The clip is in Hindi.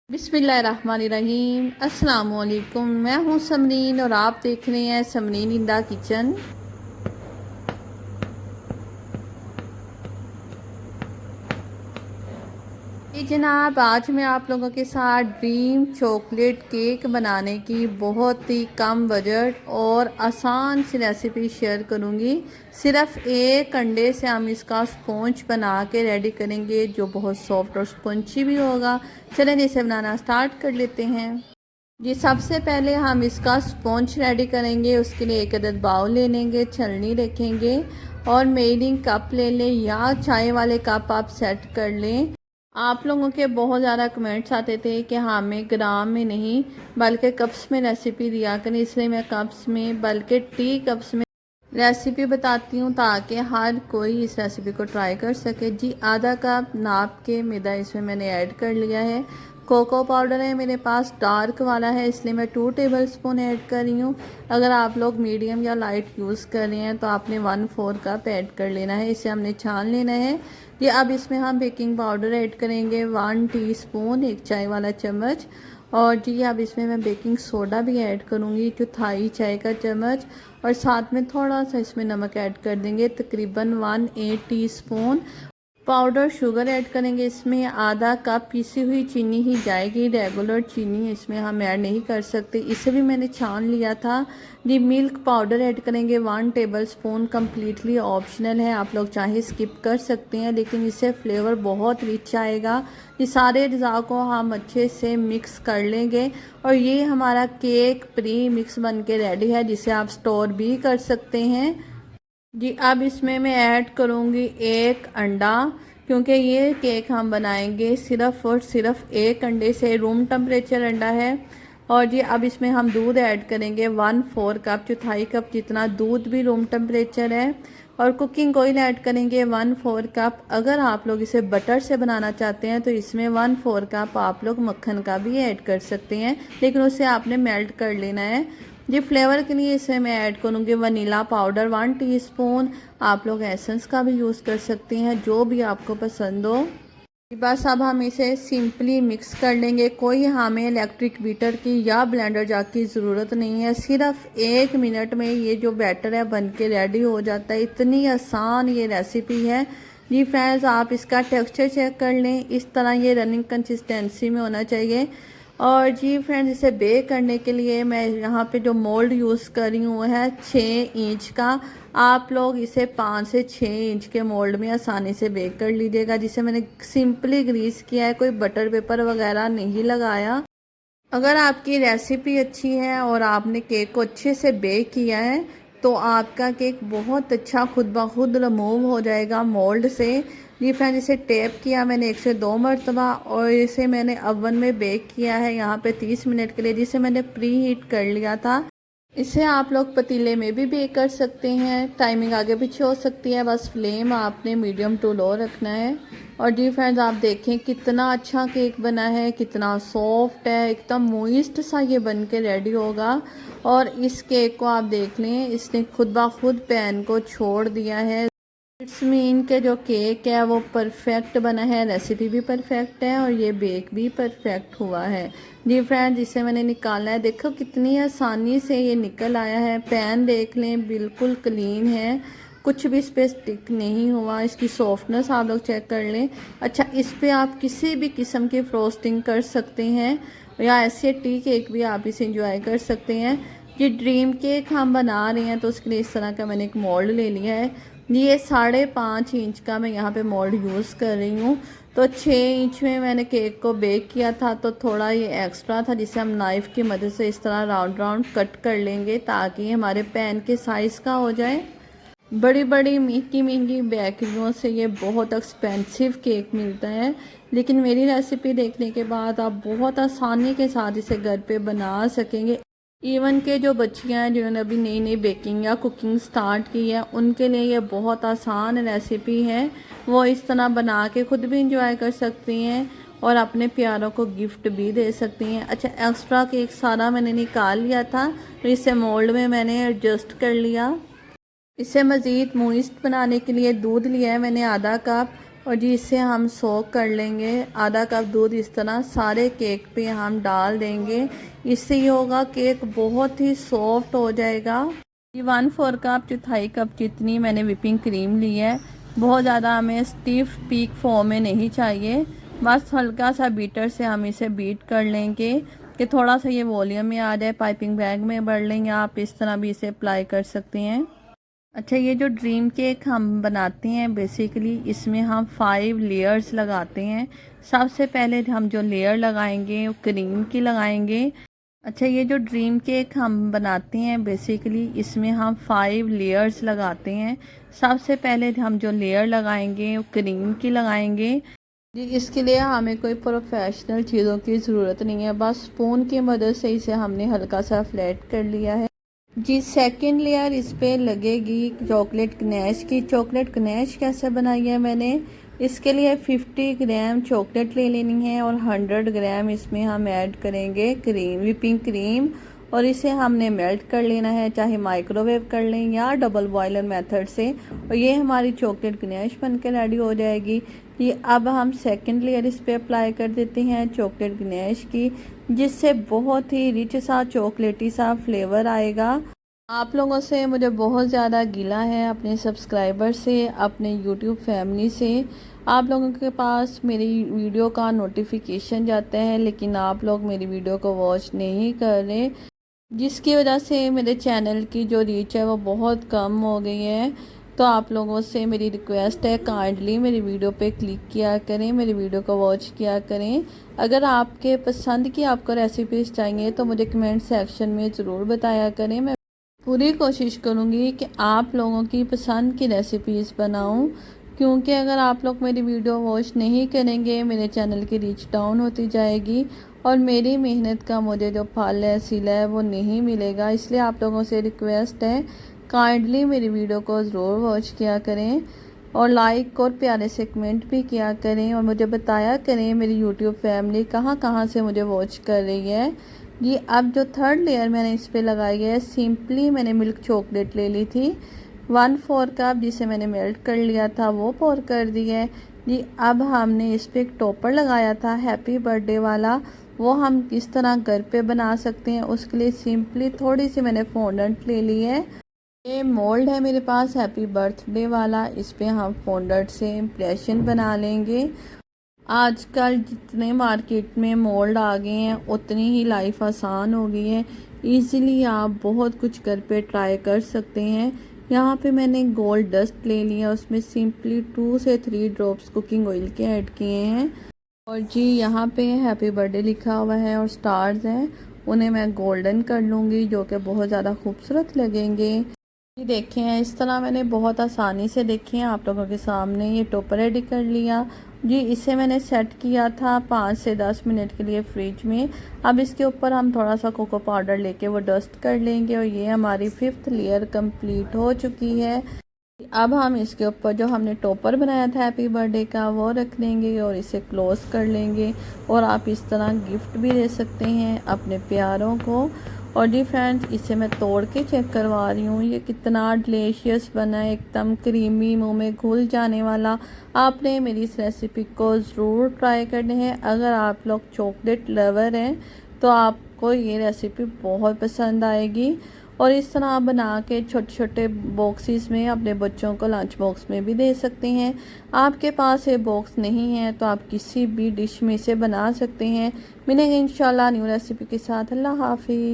बिस्मिल्लाहिर्रहमानिर्रहीम। अस्सलामुअलैकुम। मैं हूँ समरीन और आप देख रहे हैं समरीन इन द किचन। जी जनाब, आज मैं आप लोगों के साथ ड्रीम चॉकलेट केक बनाने की बहुत ही कम बजट और आसान सी रेसिपी शेयर करूंगी। सिर्फ एक अंडे से हम इसका स्पॉन्ज बना के रेडी करेंगे जो बहुत सॉफ्ट और स्पंची भी होगा। चलें इसे बनाना स्टार्ट कर लेते हैं। जी सबसे पहले हम इसका स्पॉन्ज रेडी करेंगे। उसके लिए एक अदद बाउल ले लेंगे, छलनी रखेंगे और मेजरिंग कप ले लें या चाय वाले कप आप सेट कर लें। आप लोगों के बहुत ज़्यादा कमेंट्स आते थे कि हमें ग्राम में नहीं बल्कि कप्स में रेसिपी दिया करें, इसलिए मैं कप्स में बल्कि टी कप्स में रेसिपी बताती हूँ ताकि हर कोई इस रेसिपी को ट्राई कर सके। जी आधा कप नाप के मैदा इसमें मैंने ऐड कर लिया है। कोको पाउडर है मेरे पास, डार्क वाला है, इसलिए मैं 2 टेबलस्पून ऐड कर रही हूँ। अगर आप लोग मीडियम या लाइट यूज़ कर रहे हैं तो आपने 1/4 कप ऐड कर लेना है। इसे हमने छान लेना है। ये अब इसमें हम बेकिंग पाउडर ऐड करेंगे 1 टीस्पून, 1 चाय वाला चम्मच। और जी अब इसमें मैं बेकिंग सोडा भी ऐड करूँगी, चौथाई चाय का चम्मच। और साथ में थोड़ा सा इसमें नमक ऐड कर देंगे, तकरीबन 1/8 टीस्पून। पाउडर शुगर ऐड करेंगे इसमें, आधा कप पिसी हुई चीनी ही जाएगी, रेगुलर चीनी इसमें हम ऐड नहीं कर सकते, इसे भी मैंने छान लिया था। जी मिल्क पाउडर ऐड करेंगे 1 टेबलस्पून, कम्प्लीटली ऑप्शनल है, आप लोग चाहे स्किप कर सकते हैं लेकिन इससे फ्लेवर बहुत रिच आएगा। ये सारे अज्जा को हम अच्छे से मिक्स कर लेंगे और ये हमारा केक प्री मिक्स बन के रेडी है जिसे आप स्टोर भी कर सकते हैं। जी अब इसमें मैं ऐड करूँगी 1 अंडा, क्योंकि ये केक हम बनाएंगे सिर्फ और सिर्फ 1 अंडे से, रूम टेम्परेचर अंडा है। और जी अब इसमें हम दूध ऐड करेंगे 1/4 कप, चौथाई कप जितना दूध भी रूम टेम्परेचर है। और कुकिंग ऑयल ऐड करेंगे 1/4 कप। अगर आप लोग इसे बटर से बनाना चाहते हैं तो इसमें 1/4 कप आप लोग मक्खन का भी ऐड कर सकते हैं, लेकिन उसे आपने मेल्ट कर लेना है। जी फ्लेवर के लिए इसे मैं ऐड करूँगी वनीला पाउडर 1 टीस्पून। आप लोग एसेंस का भी यूज़ कर सकते हैं, जो भी आपको पसंद हो। बस अब हम इसे सिंपली मिक्स कर लेंगे। कोई हमें इलेक्ट्रिक बीटर की या ब्लेंडर जार की ज़रूरत नहीं है। सिर्फ 1 मिनट में ये जो बैटर है बन के रेडी हो जाता है। इतनी आसान ये रेसिपी है। जी फ्रेंड्स, आप इसका टेक्सचर चेक कर लें, इस तरह ये रनिंग कंसिस्टेंसी में होना चाहिए। और जी फ्रेंड्स, इसे बेक करने के लिए मैं यहाँ पे जो मोल्ड यूज़ कर रही हूँ वो है 6 इंच का। आप लोग इसे 5 से 6 इंच के मोल्ड में आसानी से बेक कर लीजिएगा, जिसे मैंने सिंपली ग्रीस किया है, कोई बटर पेपर वगैरह नहीं लगाया। अगर आपकी रेसिपी अच्छी है और आपने केक को अच्छे से बेक किया है तो आपका केक बहुत अच्छा खुद ब खुद रिमूव हो जाएगा मोल्ड से। जी फ्रेंड, इसे टैप किया मैंने 1 से 2 मरतबा और इसे मैंने ओवन में बेक किया है यहाँ पे 30 मिनट के लिए, जिसे मैंने प्री हीट कर लिया था। इसे आप लोग पतीले में भी बेक कर सकते हैं, टाइमिंग आगे पीछे हो सकती है, बस फ्लेम आपने मीडियम टू लो रखना है। और जी फ्रेंड्स, आप देखें कितना अच्छा केक बना है, कितना सॉफ्ट है, एकदम मॉइस्ट सा ये बन के रेडी होगा। और इस केक को आप देख लें, इसने खुद ब खुद पैन को छोड़ दिया है। इट्स मीन के जो केक है वो परफेक्ट बना है, रेसिपी भी परफेक्ट है और ये बेक भी परफेक्ट हुआ है। जी फ्रेंड्स, इसे मैंने निकाला है, देखो कितनी आसानी से ये निकल आया है। पैन देख लें, बिल्कुल क्लीन है, कुछ भी इस पर स्टिक नहीं हुआ। इसकी सॉफ्टनेस आप लोग चेक कर लें। अच्छा, इस पर आप किसी भी किस्म की फ्रोस्टिंग कर सकते हैं या ऐसे टी केक भी आप इसे इंजॉय कर सकते हैं। ये ड्रीम केक हम बना रहे हैं तो उसके लिए इस तरह का मैंने एक मोल्ड ले लिया है। ये 5.5 इंच का मैं यहाँ पे मोल्ड यूज़ कर रही हूँ। तो 6 इंच में मैंने केक को बेक किया था तो थोड़ा ये एक्स्ट्रा था, जिसे हम नाइफ़ की मदद से इस तरह राउंड राउंड कट कर लेंगे ताकि हमारे पैन के साइज़ का हो जाए। बड़ी बड़ी महंगी महंगी बेकरियों से ये बहुत एक्सपेंसिव केक मिलता है, लेकिन मेरी रेसिपी देखने के बाद आप बहुत आसानी के साथ इसे घर पे बना सकेंगे। इवन के जो बच्चियां हैं जिन्होंने अभी नई नई बेकिंग या कुकिंग स्टार्ट की है, उनके लिए ये बहुत आसान रेसिपी है। वो इस तरह बना के खुद भी इंजॉय कर सकती हैं और अपने प्यारों को गिफ्ट भी दे सकती हैं। अच्छा, एक्स्ट्रा केक सारा मैंने निकाल लिया था तो इसे मोल्ड में मैंने एडजस्ट कर लिया। इसे मज़ीद मॉइस्ट बनाने के लिए दूध लिया है मैंने आधा कप और जी इसे हम सोक कर लेंगे। आधा कप दूध इस तरह सारे केक पे हम डाल देंगे। इससे ये होगा केक बहुत ही सॉफ्ट हो जाएगा। ये 1/4 कप चौथाई कप जितनी मैंने विपिंग क्रीम ली है। बहुत ज़्यादा हमें स्टिफ पीक फॉर्म में नहीं चाहिए, बस हल्का सा बीटर से हम इसे बीट कर लेंगे कि थोड़ा सा ये वॉल्यूम में आ जाए। पाइपिंग बैग में भर लेंगे, आप इस तरह भी इसे अप्लाई कर सकते हैं। अच्छा, ये जो ड्रीम केक हम बनाते हैं बेसिकली इसमें हम 5 लेयर्स लगाते हैं। सबसे पहले हम जो लेयर लगाएंगे वो क्रीम की लगाएंगे। अच्छा, ये जो ड्रीम केक हम बनाते हैं बेसिकली इसमें हम 5 लेयर्स लगाते हैं। सबसे पहले हम जो लेयर लगाएंगे वो क्रीम की लगाएंगे। जी इसके लिए हमें कोई प्रोफेशनल चीज़ों की ज़रूरत नहीं है, बस स्पून की मदद से इसे हमने हल्का सा फ्लैट कर लिया है। जी सेकंड लेयर इस पे लगेगी चॉकलेट गनैश की। चॉकलेट गनैश कैसे बनाई है मैंने, इसके लिए 50 ग्राम चॉकलेट ले लेनी है और 100 ग्राम इसमें हम ऐड करेंगे क्रीम, विपिंग क्रीम, और इसे हमने मेल्ट कर लेना है, चाहे माइक्रोवेव कर लें या डबल बॉयलर मेथड से। और ये हमारी चॉकलेट गनैश बनकर रेडी हो जाएगी। ये अब हम सेकंड लेयर इस पे अप्लाई कर देते हैं चॉकलेट गनैश की, जिससे बहुत ही रिच सा चॉकलेटी सा फ्लेवर आएगा। आप लोगों से मुझे बहुत ज़्यादा गिला है, अपने सब्सक्राइबर से, अपने यूट्यूब फैमिली से। आप लोगों के पास मेरी वीडियो का नोटिफिकेशन जाता है लेकिन आप लोग मेरी वीडियो को वॉच नहीं कर रहे, जिसकी वजह से मेरे चैनल की जो रीच है वो बहुत कम हो गई है। तो आप लोगों से मेरी रिक्वेस्ट है, काइंडली मेरी वीडियो पे क्लिक किया करें, मेरी वीडियो को वॉच किया करें। अगर आपके पसंद की आपको रेसिपीज़ चाहिए तो मुझे कमेंट सेक्शन में ज़रूर बताया करें। मैं पूरी कोशिश करूँगी कि आप लोगों की पसंद की रेसिपीज़ बनाऊँ, क्योंकि अगर आप लोग मेरी वीडियो वॉच नहीं करेंगे मेरे चैनल की रीच डाउन होती जाएगी और मेरी मेहनत का मुझे जो फल है, सिला है, वो नहीं मिलेगा। इसलिए आप लोगों से रिक्वेस्ट है, काइंडली मेरी वीडियो को ज़रूर वॉच किया करें और लाइक और प्यारे से कमेंट भी किया करें और मुझे बताया करें मेरी यूट्यूब फैमिली कहाँ कहाँ से मुझे वॉच कर रही है। ये अब जो थर्ड लेयर मैंने इस पर लगाई है, सिंपली मैंने मिल्क चॉकलेट ले ली थी 1/4 कप, जिसे मैंने मेल्ट कर लिया था, वो पोर कर दी है। जी अब हमने इस पर एक टॉपर लगाया था हैप्पी बर्थडे वाला, वो हम किस तरह घर पे बना सकते हैं उसके लिए सिंपली थोड़ी सी मैंने फॉन्डेंट ले ली है। ये मोल्ड है मेरे पास हैप्पी बर्थडे वाला, इस पे हम फॉन्डेंट से इम्प्रेशन बना लेंगे। आजकल जितने मार्केट में मोल्ड आ गए हैं उतनी ही लाइफ आसान हो गई है। इजीली आप बहुत कुछ घर पे ट्राई कर सकते हैं। यहाँ पे मैंने गोल्ड डस्ट ले लिया, उसमें सिंपली 2 से 3 ड्रॉप्स कुकिंग ऑयल के ऐड किए हैं। और जी यहाँ पे हैप्पी बर्थडे लिखा हुआ है और स्टार्स हैं, उन्हें मैं गोल्डन कर लूँगी जो कि बहुत ज़्यादा खूबसूरत लगेंगे। ये देखें, इस तरह मैंने बहुत आसानी से देखें आप लोगों के सामने ये टॉपर रेडी कर लिया। जी इसे मैंने सेट किया था 5 से 10 मिनट के लिए फ्रिज में। अब इसके ऊपर हम थोड़ा सा कोको पाउडर लेके वो डस्ट कर लेंगे और ये हमारी 5th लेयर कंप्लीट हो चुकी है। अब हम इसके ऊपर जो हमने टॉपर बनाया था हैप्पी बर्थडे का वो रख देंगे और इसे क्लोज कर लेंगे। और आप इस तरह गिफ्ट भी दे सकते हैं अपने प्यारों को। और जी फ्रेंड्स, इसे मैं तोड़ के चेक करवा रही हूँ, ये कितना डिलीशियस बना है, एकदम क्रीमी, मुंह में घुल जाने वाला। आपने मेरी इस रेसिपी को ज़रूर ट्राई करना है। अगर आप लोग चॉकलेट लवर हैं तो आपको ये रेसिपी बहुत पसंद आएगी। और इस तरह आप बना के छोटे छोटे बॉक्सेस में अपने बच्चों को लंच बॉक्स में भी दे सकते हैं। आपके पास ये बॉक्स नहीं है तो आप किसी भी डिश में इसे बना सकते हैं। मिलेंगे इंशाल्लाह न्यू रेसिपी के साथ। अल्लाह हाफिज़।